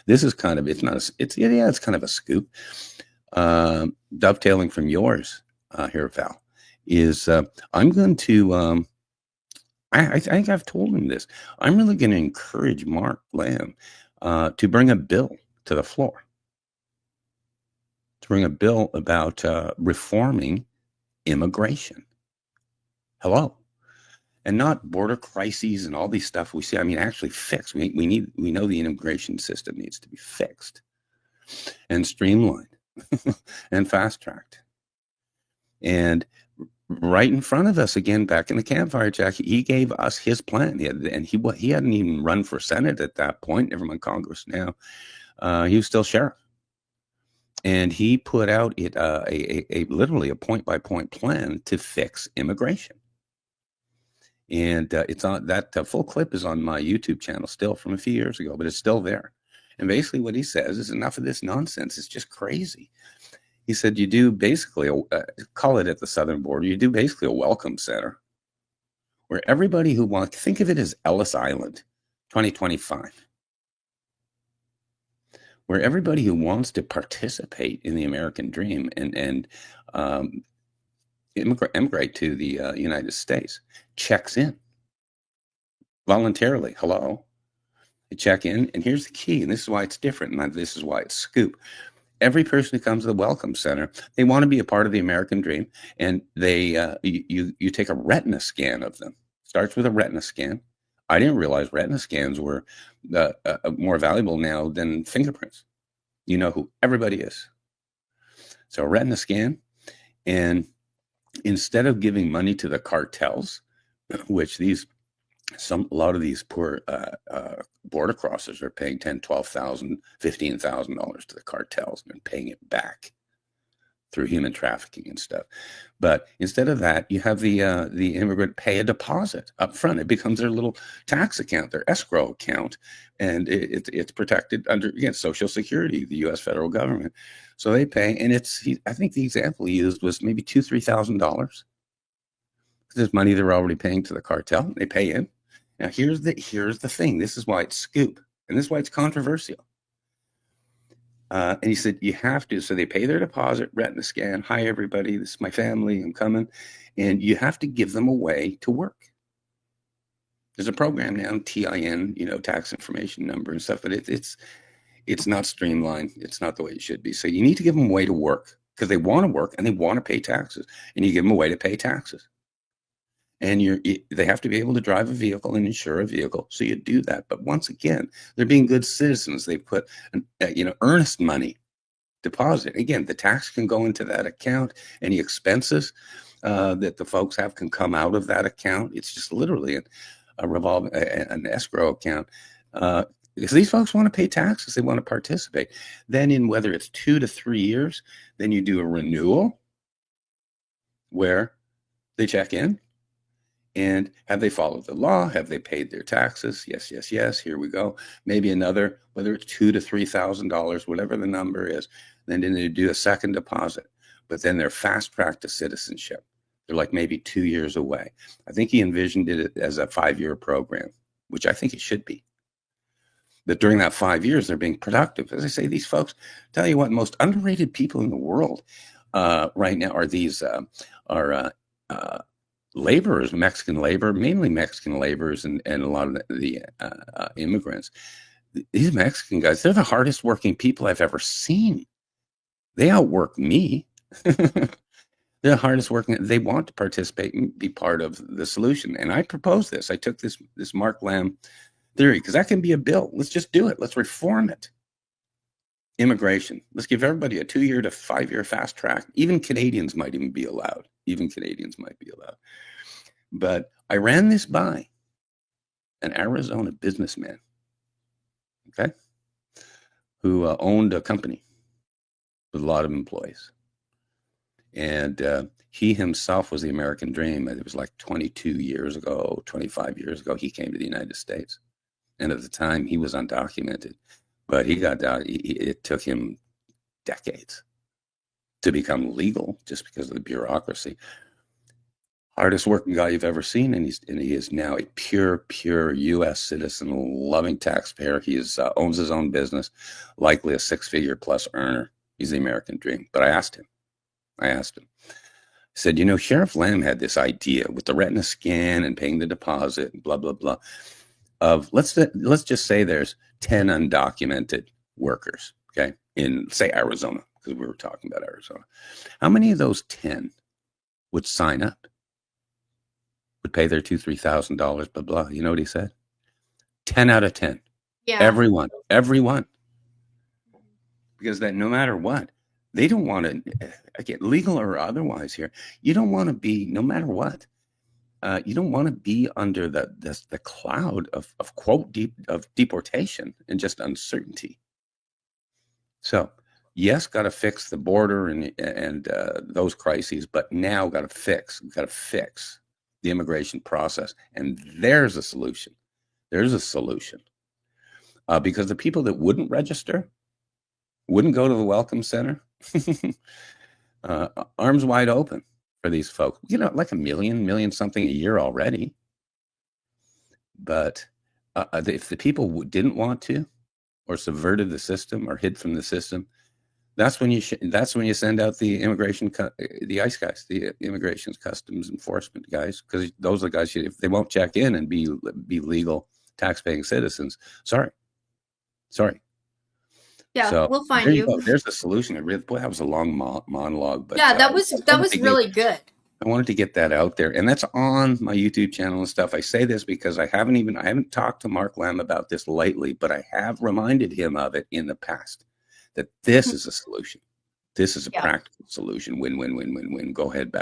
This is kind of, it's not, yeah, it's kind of a scoop. Dovetailing from yours here, Val, is I'm going to, I think I've told him this. I'm really going to encourage Mark Lamb to bring a bill to the floor, to bring a bill about reforming immigration. Hello. And not border crises and all these stuff we see. I mean, actually fixed. We know the immigration system needs to be fixed and streamlined and fast tracked. And right in front of us again, back in the campfire, Jack, he gave us his plan. He hadn't even run for Senate at that point, never mind Congress now. He was still sheriff. And he put out literally a point-by-point plan to fix immigration. And it's on that full clip is on my YouTube channel still from a few years ago, but it's still there. And basically what he says is enough of this nonsense. It's just crazy. He said, you do basically, call it at the southern border, you do basically a welcome center where everybody who wants, think of it as Ellis Island 2025, where everybody who wants to participate in the American dream and immigrate to the United States checks in voluntarily. Hello. They check in, and here's the key, and this is why it's different, and this is why it's scoop. Every person who comes to the Welcome Center, they want to be a part of the American dream, and they you take a retina scan of them. Starts with a retina scan. I didn't realize retina scans were more valuable now than fingerprints. You know who everybody is. So a retina scan, and instead of giving money to the cartels, which a lot of these poor border crossers are paying $10,000, $12,000, $15,000 to the cartels and paying it back through human trafficking and stuff. But instead of that, you have the immigrant pay a deposit up front. It becomes their little tax account, their escrow account, and it's protected under, again, Social Security, the U.S. federal government. So they pay, and I think the example he used was maybe $2,000-$3,000. There's money they're already paying to the cartel. They pay in. Now here's the thing. This is why it's scoop, and this is why it's controversial. And he said, you have to. So they pay their deposit, retina scan. Hi, everybody. This is my family. I'm coming. And you have to give them a way to work. There's a program now, TIN, tax information number and stuff, but it's not streamlined. It's not the way it should be. So you need to give them a way to work because they want to work and they want to pay taxes. And you give them a way to pay taxes. And they have to be able to drive a vehicle and insure a vehicle. So you do that. But once again, they're being good citizens. They put, earnest money deposit. Again, the tax can go into that account. Any expenses that the folks have can come out of that account. It's just literally an escrow account. Because these folks want to pay taxes. They want to participate. Then in whether it's 2 to 3 years, then you do a renewal where they check in. And have they followed the law? Have they paid their taxes? Yes, yes, yes. Here we go. Maybe another, whether it's $2,000 to $3,000, whatever the number is. Then they do a second deposit. But then they're fast tracked to citizenship. They're like maybe 2 years away. I think he envisioned it as a 5-year program, which I think it should be. But during that 5 years, they're being productive. As I say, these folks, tell you what, most underrated people in the world right now are these laborers, Mexican labor, mainly Mexican laborers, and a lot of the immigrants. These Mexican guys, they're the hardest working people I've ever seen. They outwork me. They're the hardest working. They want to participate and be part of the solution. And I proposed this. I took this Mark Lamb theory because that can be a bill. Let's just do it. Let's reform it. Immigration. Let's give everybody a 2-year to 5-year fast track. Even Canadians might even be allowed. But I ran this by an Arizona businessman, okay, who owned a company with a lot of employees. And he himself was the American dream. It was like 22 years ago, 25 years ago, he came to the United States. And at the time, he was undocumented. But he got out. It took him decades to become legal just because of the bureaucracy. hardest working guy you've ever seen, and he is now a pure U.S. citizen, loving taxpayer. He owns his own business, likely a 6-figure plus earner. He's the American dream. But I asked him. I said, Sheriff Lamb had this idea with the retina scan and paying the deposit and blah blah blah. Of let's just say there's 10 undocumented workers, okay, in say Arizona, because we were talking about Arizona. How many of those 10 would sign up? Would pay their $2,000-3,000, blah blah. You know what he said? 10 out of 10. Yeah. Everyone. Because that no matter what, they don't want to get legal or otherwise here. You don't want to be, no matter what. You don't want to be under the cloud of quote of deportation and just uncertainty. So yes, got to fix the border and those crises, but now got to fix the immigration process, and there's a solution. There's a solution because the people that wouldn't register, wouldn't go to the Welcome Center, arms wide open for these folks. Like a million something a year already. But if the people didn't want to, or subverted the system, or hid from the system, that's when you send out the the ICE guys, the immigration's customs enforcement guys, because those are the guys if they won't check in and be legal tax-paying citizens. Sorry. Yeah, so we'll find you. There's a solution. Boy, that was a long monologue, but yeah, that was really good. I wanted to get that out there, and that's on my YouTube channel and stuff. I say this because I haven't talked to Mark Lamb about this lately, but I have reminded him of it in the past, that this is a solution. This is a practical solution. Win. Go ahead, back